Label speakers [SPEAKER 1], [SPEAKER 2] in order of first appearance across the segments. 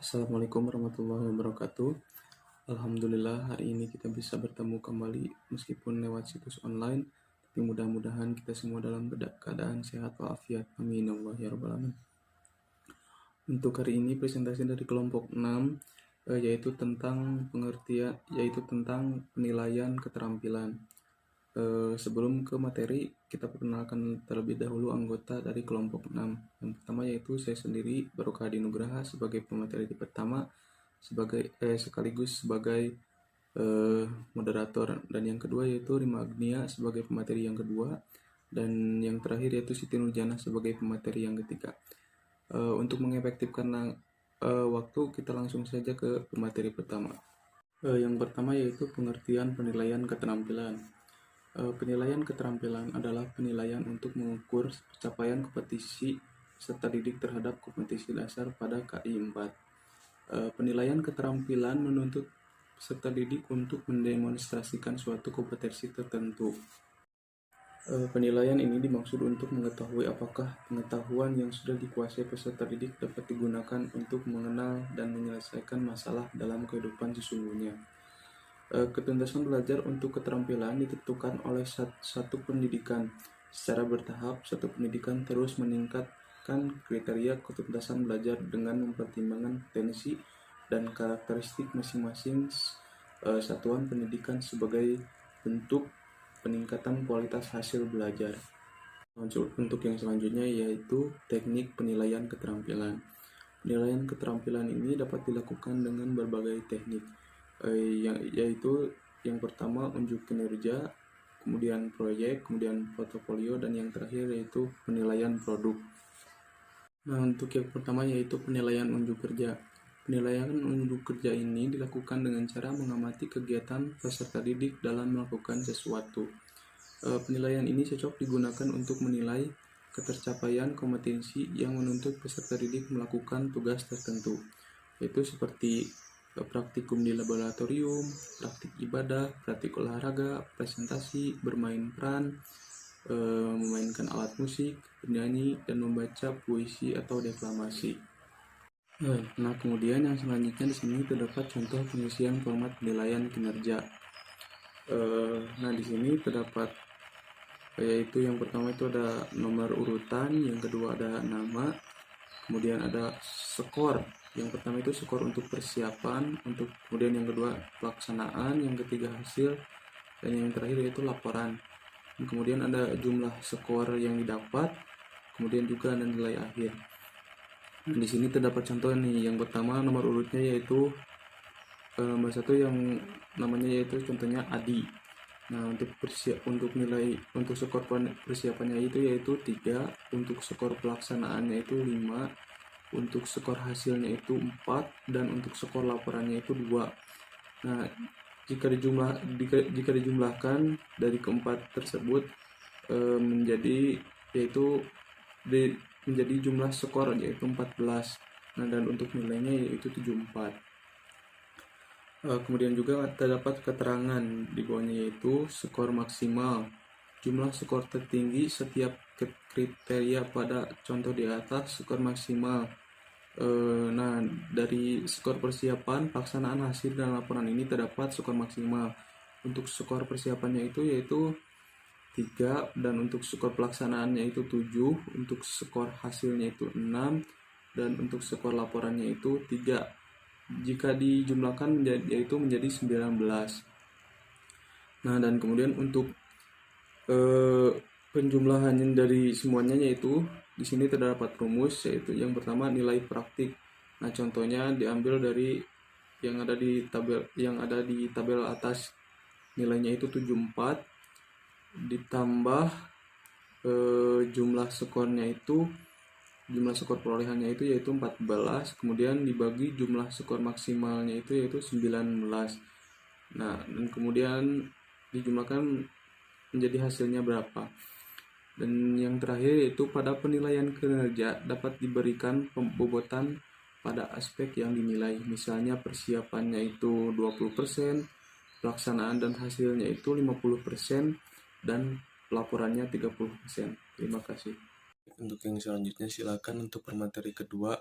[SPEAKER 1] Assalamualaikum warahmatullahi wabarakatuh. Alhamdulillah hari ini kita bisa bertemu kembali meskipun lewat situs online. Tapi mudah-mudahan kita semua dalam keadaan sehat walafiat. Amin ya Allah ya rabbal alamin. Untuk hari ini presentasi dari kelompok 6 yaitu tentang tentang penilaian keterampilan. Sebelum ke materi, kita perkenalkan terlebih dahulu anggota dari kelompok 6. Yang pertama yaitu saya sendiri, Barokah Hadi Nugraha, sebagai pemateri pertama, sekaligus sebagai moderator, dan yang kedua yaitu Rima Agnia sebagai pemateri yang kedua, dan yang terakhir yaitu Siti Nurjana sebagai pemateri yang ketiga. Untuk mengefektifkan waktu, kita langsung saja ke pemateri pertama. Yang pertama yaitu pengertian penilaian keterampilan. Penilaian keterampilan adalah penilaian untuk mengukur capaian kompetisi peserta didik terhadap kompetisi dasar pada KI 4. Penilaian keterampilan menuntut peserta didik untuk mendemonstrasikan suatu kompetensi tertentu. Penilaian ini dimaksud untuk mengetahui apakah pengetahuan yang sudah dikuasai peserta didik dapat digunakan untuk mengenal dan menyelesaikan masalah dalam kehidupan sesungguhnya. Ketuntasan belajar untuk keterampilan ditentukan oleh satu pendidikan. Secara bertahap, satu pendidikan terus meningkatkan kriteria ketuntasan belajar dengan mempertimbangkan potensi dan karakteristik masing-masing satuan pendidikan sebagai bentuk peningkatan kualitas hasil belajar. Untuk yang selanjutnya yaitu teknik penilaian keterampilan. Penilaian keterampilan ini dapat dilakukan dengan berbagai teknik, yaitu yang pertama unjuk kinerja, kemudian proyek, kemudian portofolio, dan yang terakhir yaitu penilaian produk. Nah, untuk yang pertama yaitu penilaian unjuk kerja. Penilaian unjuk kerja ini dilakukan dengan cara mengamati kegiatan peserta didik dalam melakukan sesuatu. Penilaian ini cocok digunakan untuk menilai ketercapaian kompetensi yang menuntut peserta didik melakukan tugas tertentu, yaitu seperti praktikum di laboratorium, praktik ibadah, praktik olahraga, presentasi, bermain peran, memainkan alat musik, bernyanyi, dan membaca puisi atau deklamasi. Nah, kemudian yang selanjutnya di sini terdapat contoh pengisian format penilaian kinerja. Nah, di sini terdapat yaitu yang pertama itu ada nomor urutan, yang kedua ada nama, kemudian ada skor. Yang pertama itu skor untuk persiapan, kemudian yang kedua pelaksanaan, yang ketiga hasil, dan yang terakhir yaitu laporan. Dan kemudian ada jumlah skor yang didapat, kemudian juga ada nilai akhir. Nah, di sini terdapat contoh nih. Yang pertama nomor urutnya yaitu nomor 1 yang namanya yaitu contohnya Adi. Nah, untuk skor persiapannya itu yaitu 3, untuk skor pelaksanaannya itu 5, untuk skor hasilnya itu 4, dan untuk skor laporannya itu 2. Nah, jika dijumlahkan dari keempat tersebut menjadi jumlah skor yaitu 14. Nah, dan untuk nilainya yaitu 74. Kemudian juga terdapat keterangan di bawahnya yaitu skor maksimal, jumlah skor tertinggi setiap kriteria pada contoh di atas skor maksimal. Nah, dari skor persiapan, pelaksanaan, hasil, dan laporan ini terdapat skor maksimal. Untuk skor persiapannya itu yaitu 3, dan untuk skor pelaksanaannya itu 7, untuk skor hasilnya itu 6, dan untuk skor laporannya itu 3. Jika dijumlahkan menjadi 19. Nah, dan kemudian untuk penjumlahannya dari semuanya yaitu di sini terdapat rumus, yaitu yang pertama nilai praktik. Nah, contohnya diambil dari yang ada di tabel atas. Nilainya itu 74 ditambah jumlah skor perolehannya itu yaitu 14, kemudian dibagi jumlah skor maksimalnya itu yaitu 19. Nah, dan kemudian dijumlahkan menjadi hasilnya berapa. Dan yang terakhir yaitu pada penilaian kinerja dapat diberikan pembobotan pada aspek yang dinilai. Misalnya persiapannya itu 20%, pelaksanaan dan hasilnya itu 50%, dan laporannya 30%. Terima kasih. Untuk yang selanjutnya silakan untuk pemateri kedua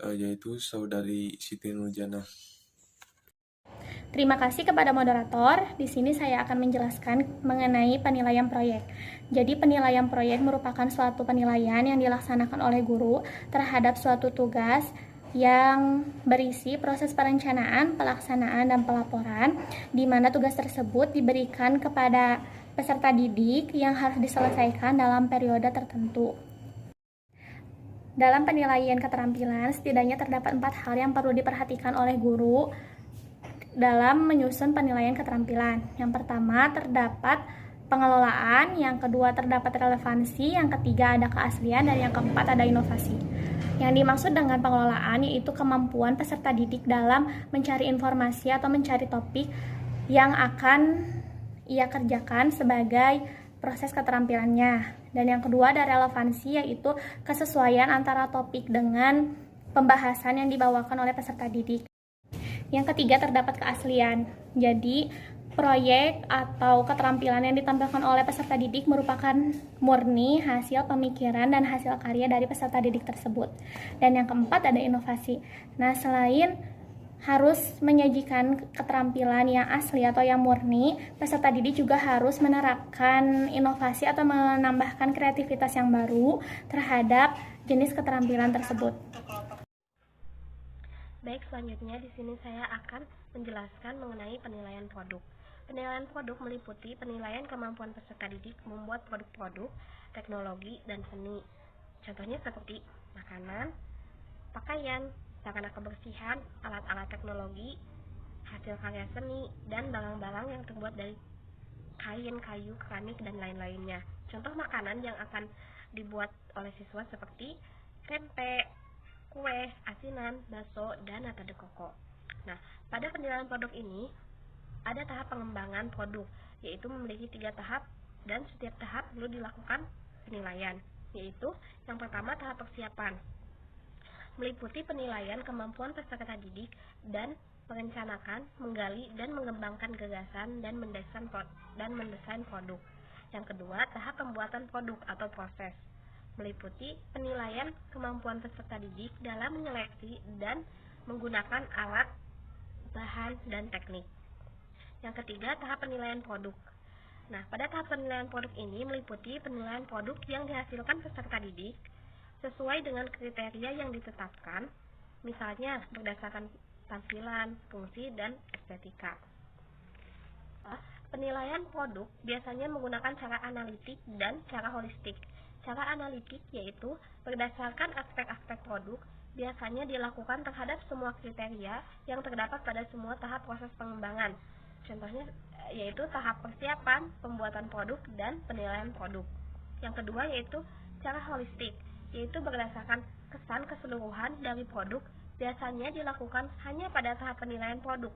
[SPEAKER 1] yaitu Saudari Siti Nurjana.
[SPEAKER 2] Terima kasih kepada moderator. Di sini saya akan menjelaskan mengenai penilaian proyek. Jadi penilaian proyek merupakan suatu penilaian yang dilaksanakan oleh guru terhadap suatu tugas yang berisi proses perencanaan, pelaksanaan, dan pelaporan, di mana tugas tersebut diberikan kepada peserta didik yang harus diselesaikan dalam periode tertentu. Dalam penilaian keterampilan, setidaknya terdapat 4 hal yang perlu diperhatikan oleh guru dalam menyusun penilaian keterampilan. Yang pertama, terdapat pengelolaan, yang kedua terdapat relevansi, yang ketiga ada keaslian, dan yang keempat ada inovasi. Yang dimaksud dengan pengelolaan yaitu kemampuan peserta didik dalam mencari informasi atau mencari topik yang akan ia kerjakan sebagai proses keterampilannya. Dan yang kedua ada relevansi, yaitu kesesuaian antara topik dengan pembahasan yang dibawakan oleh peserta didik. Yang ketiga terdapat keaslian. Jadi proyek atau keterampilan yang ditampilkan oleh peserta didik merupakan murni hasil pemikiran dan hasil karya dari peserta didik tersebut. Dan yang keempat ada inovasi. Nah, selain harus menyajikan keterampilan yang asli atau yang murni, peserta didik juga harus menerapkan inovasi atau menambahkan kreativitas yang baru terhadap jenis keterampilan tersebut.
[SPEAKER 3] Baik, selanjutnya di sini saya akan menjelaskan mengenai penilaian produk. Penilaian produk meliputi penilaian kemampuan peserta didik membuat produk-produk, teknologi, dan seni. Contohnya seperti makanan, pakaian, sarana kebersihan, alat-alat teknologi, hasil karya seni, dan barang-barang yang terbuat dari kain, kayu, keramik, dan lain-lainnya. Contoh makanan yang akan dibuat oleh siswa seperti tempe, kue, asinan, bakso, dan nata de coco. Nah, pada penilaian produk ini ada tahap pengembangan produk, yaitu memiliki 3 tahap, dan setiap tahap perlu dilakukan penilaian, yaitu yang pertama tahap persiapan, meliputi penilaian kemampuan peserta didik dan merencanakan, menggali, dan mengembangkan gagasan dan mendesain produk. Yang kedua, tahap pembuatan produk atau proses, meliputi penilaian kemampuan peserta didik dalam menyeleksi dan menggunakan alat, bahan, dan teknik. Yang ketiga, tahap penilaian produk. Nah, pada tahap penilaian produk ini meliputi penilaian produk yang dihasilkan peserta didik sesuai dengan kriteria yang ditetapkan, misalnya berdasarkan tampilan, fungsi, dan estetika. Penilaian produk biasanya menggunakan cara analitik dan cara holistik. Cara analitik yaitu berdasarkan aspek-aspek produk biasanya dilakukan terhadap semua kriteria yang terdapat pada semua tahap proses pengembangan. Contohnya yaitu tahap persiapan, pembuatan produk, dan penilaian produk. Yang kedua yaitu cara holistik, yaitu berdasarkan kesan keseluruhan dari produk biasanya dilakukan hanya pada tahap penilaian produk.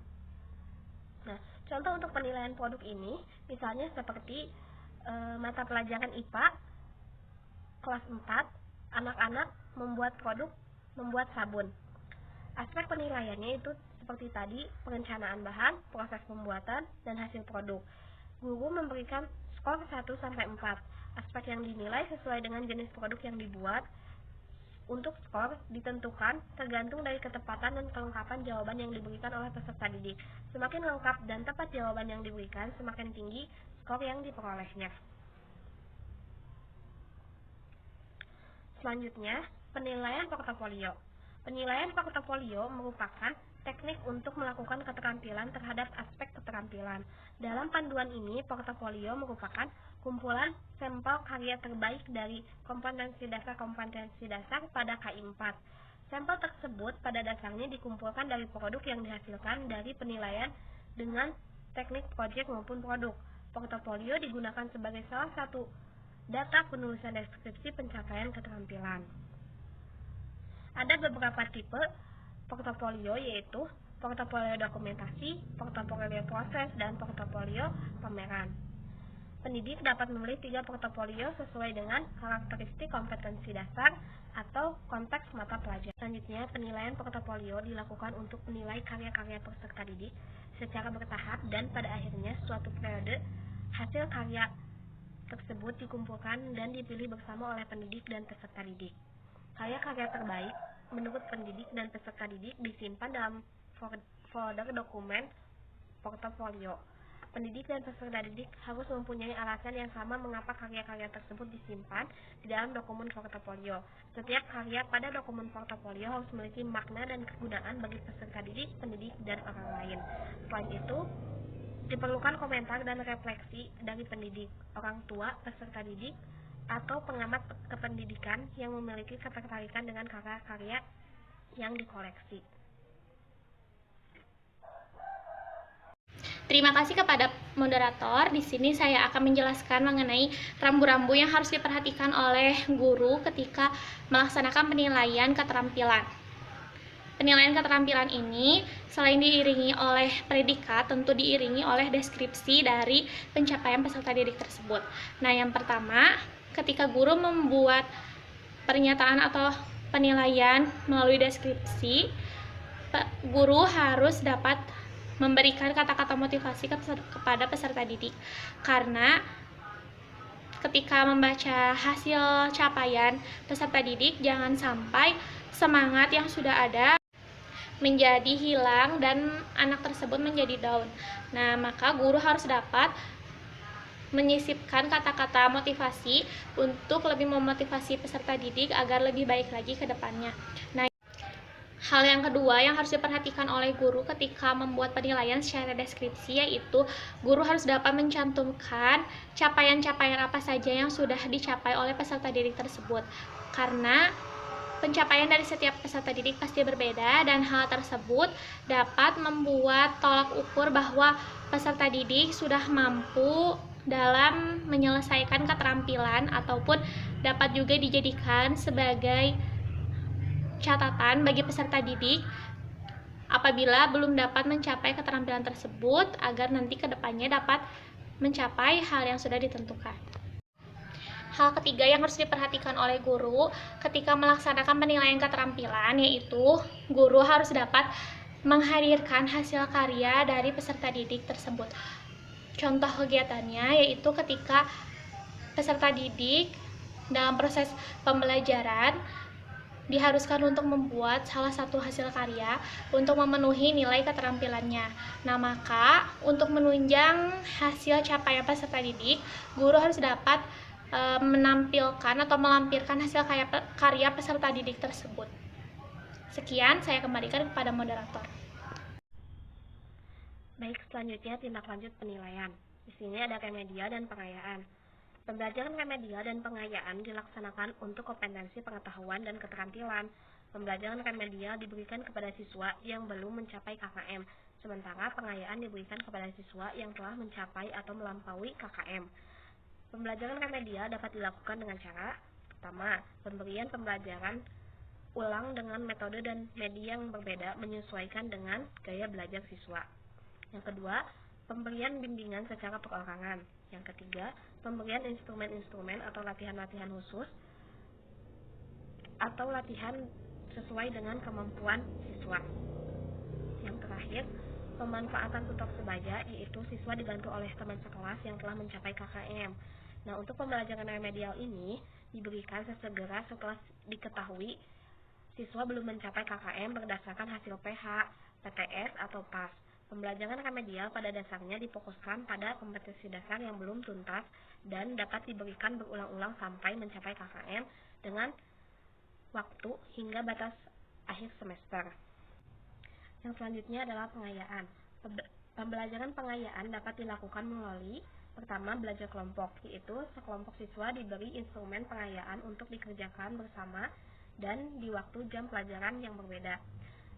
[SPEAKER 3] Nah, contoh untuk penilaian produk ini misalnya seperti mata pelajaran IPA kelas 4, anak-anak membuat sabun. Aspek penilaiannya itu seperti tadi, perencanaan bahan, proses pembuatan, dan hasil produk. Guru memberikan skor 1-4. Aspek yang dinilai sesuai dengan jenis produk yang dibuat. Untuk skor ditentukan tergantung dari ketepatan dan kelengkapan jawaban yang diberikan oleh peserta didik. Semakin lengkap dan tepat jawaban yang diberikan, semakin tinggi skor yang diperolehnya. Selanjutnya, penilaian portofolio. Penilaian portofolio merupakan teknik untuk melakukan keterampilan terhadap aspek keterampilan. Dalam panduan ini, portofolio merupakan kumpulan sampel karya terbaik dari kompetensi dasar pada KI 4. Sampel tersebut pada dasarnya dikumpulkan dari produk yang dihasilkan dari penilaian dengan teknik proyek maupun produk. Portofolio digunakan sebagai salah satu data penulisan deskripsi pencapaian keterampilan. Ada beberapa tipe portofolio, yaitu portofolio dokumentasi, portofolio proses, dan portofolio pameran. Pendidik dapat memilih 3 portofolio sesuai dengan karakteristik kompetensi dasar atau konteks mata pelajaran. Selanjutnya, penilaian portofolio dilakukan untuk menilai karya-karya peserta didik secara bertahap, dan pada akhirnya suatu periode hasil karya tersebut dikumpulkan dan dipilih bersama oleh pendidik dan peserta didik. Karya-karya terbaik menurut pendidik dan peserta didik disimpan dalam folder dokumen portofolio. Pendidik dan peserta didik harus mempunyai alasan yang sama mengapa karya-karya tersebut disimpan di dalam dokumen portofolio. Setiap karya pada dokumen portofolio harus memiliki makna dan kegunaan bagi peserta didik, pendidik, dan orang lain. Selain itu, diperlukan komentar dan refleksi dari pendidik, orang tua, peserta didik, atau pengamat kependidikan yang memiliki ketertarikan dengan karya-karya yang dikoleksi.
[SPEAKER 2] Terima kasih kepada moderator. Di sini saya akan menjelaskan mengenai rambu-rambu yang harus diperhatikan oleh guru ketika melaksanakan penilaian keterampilan. Penilaian keterampilan ini selain diiringi oleh predikat, tentu diiringi oleh deskripsi dari pencapaian peserta didik tersebut. Nah, yang pertama, ketika guru membuat pernyataan atau penilaian melalui deskripsi, guru harus dapat memberikan kata-kata motivasi kepada peserta didik, karena ketika membaca hasil capaian peserta didik, jangan sampai semangat yang sudah ada menjadi hilang dan anak tersebut menjadi down. Nah, maka guru harus dapat menyisipkan kata-kata motivasi untuk lebih memotivasi peserta didik agar lebih baik lagi ke depannya. Nah, hal yang kedua yang harus diperhatikan oleh guru ketika membuat penilaian secara deskripsi, yaitu guru harus dapat mencantumkan capaian-capaian apa saja yang sudah dicapai oleh peserta didik tersebut, karena pencapaian dari setiap peserta didik pasti berbeda, dan hal tersebut dapat membuat tolak ukur bahwa peserta didik sudah mampu dalam menyelesaikan keterampilan, ataupun dapat juga dijadikan sebagai catatan bagi peserta didik apabila belum dapat mencapai keterampilan tersebut, agar nanti ke depannya dapat mencapai hal yang sudah ditentukan. Hal ketiga yang harus diperhatikan oleh guru ketika melaksanakan penilaian keterampilan, yaitu guru harus dapat menghadirkan hasil karya dari peserta didik tersebut. Contoh kegiatannya yaitu ketika peserta didik dalam proses pembelajaran diharuskan untuk membuat salah satu hasil karya untuk memenuhi nilai keterampilannya. Nah, maka untuk menunjang hasil capaian peserta didik, guru harus dapat menampilkan atau melampirkan hasil karya peserta didik tersebut. Sekian, saya kembalikan kepada moderator.
[SPEAKER 3] Baik, selanjutnya tindak lanjut penilaian. Di sini ada remedia dan pengayaan. Pembelajaran remedia dan pengayaan dilaksanakan untuk kompetensi pengetahuan dan keterampilan. Pembelajaran remedia diberikan kepada siswa yang belum mencapai KKM, sementara pengayaan diberikan kepada siswa yang telah mencapai atau melampaui KKM. Pembelajaran remedia dapat dilakukan dengan cara: pertama, pemberian pembelajaran ulang dengan metode dan media yang berbeda menyesuaikan dengan gaya belajar siswa. Yang kedua, pemberian bimbingan secara perorangan. Yang ketiga, pemberian instrumen-instrumen atau latihan-latihan khusus atau latihan sesuai dengan kemampuan siswa. Yang terakhir, pemanfaatan tutor sebaya, yaitu siswa dibantu oleh teman sekelas yang telah mencapai KKM. Nah, untuk pembelajaran remedial ini diberikan sesegera setelah diketahui siswa belum mencapai KKM berdasarkan hasil PH, PTS, atau PAS. Pembelajaran remedial pada dasarnya difokuskan pada kompetensi dasar yang belum tuntas dan dapat diberikan berulang-ulang sampai mencapai KKM dengan waktu hingga batas akhir semester. Yang selanjutnya adalah pengayaan. Pembelajaran pengayaan dapat dilakukan melalui: pertama, belajar kelompok, yaitu sekelompok siswa diberi instrumen pengayaan untuk dikerjakan bersama dan di waktu jam pelajaran yang berbeda.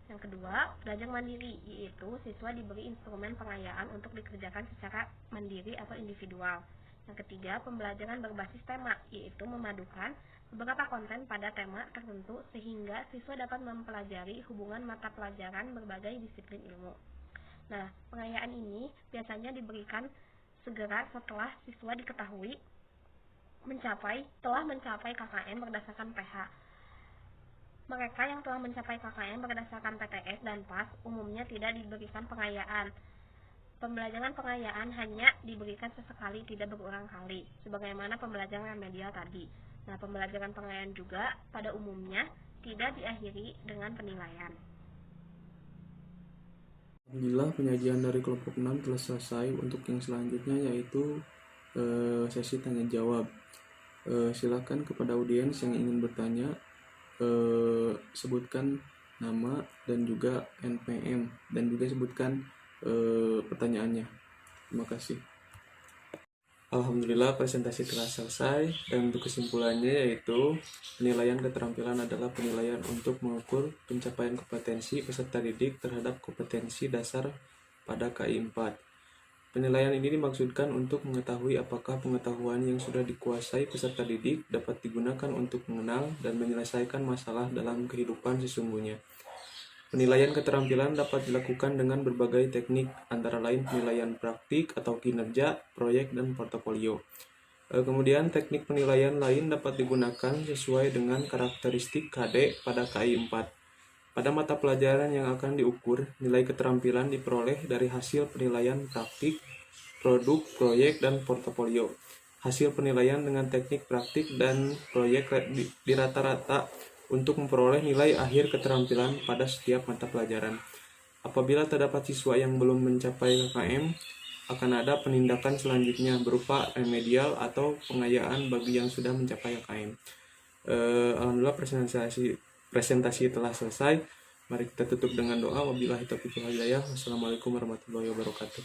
[SPEAKER 3] Yang kedua, belajar mandiri, yaitu siswa diberi instrumen pengayaan untuk dikerjakan secara mandiri atau individual. Yang ketiga, pembelajaran berbasis tema, yaitu memadukan beberapa konten pada tema tertentu sehingga siswa dapat mempelajari hubungan mata pelajaran berbagai disiplin ilmu. Nah, pengayaan ini biasanya diberikan segera setelah siswa diketahui telah mencapai KKM berdasarkan PH. Mereka yang telah mencapai KKM berdasarkan PTS dan PAS umumnya tidak diberikan pengayaan. Pembelajaran pengayaan hanya diberikan sesekali, tidak berulang kali, sebagaimana pembelajaran remedial tadi. Nah, pembelajaran pengayaan juga pada umumnya tidak diakhiri dengan penilaian.
[SPEAKER 1] Alhamdulillah penyajian dari kelompok 6 telah selesai. Untuk yang selanjutnya yaitu sesi tanya jawab. Silakan kepada audiens yang ingin bertanya, sebutkan nama dan juga NPM dan juga sebutkan pertanyaannya. Terima kasih. Alhamdulillah presentasi telah selesai, dan untuk kesimpulannya yaitu penilaian keterampilan adalah penilaian untuk mengukur pencapaian kompetensi peserta didik terhadap kompetensi dasar pada KI 4. Penilaian ini dimaksudkan untuk mengetahui apakah pengetahuan yang sudah dikuasai peserta didik dapat digunakan untuk mengenal dan menyelesaikan masalah dalam kehidupan sesungguhnya. Penilaian keterampilan dapat dilakukan dengan berbagai teknik, antara lain penilaian praktik atau kinerja, proyek, dan portofolio. Kemudian teknik penilaian lain dapat digunakan sesuai dengan karakteristik KD pada KI 4. Pada mata pelajaran yang akan diukur, nilai keterampilan diperoleh dari hasil penilaian praktik, produk, proyek, dan portofolio. Hasil penilaian dengan teknik praktik dan proyek di rata-rata untuk memperoleh nilai akhir keterampilan pada setiap mata pelajaran. Apabila terdapat siswa yang belum mencapai KKM, akan ada penindakan selanjutnya berupa remedial atau pengayaan bagi yang sudah mencapai KKM. Alhamdulillah presentasi telah selesai. Mari kita tutup dengan doa. Wabillahi taufiq wal hidayah. Wassalamualaikum warahmatullahi wabarakatuh.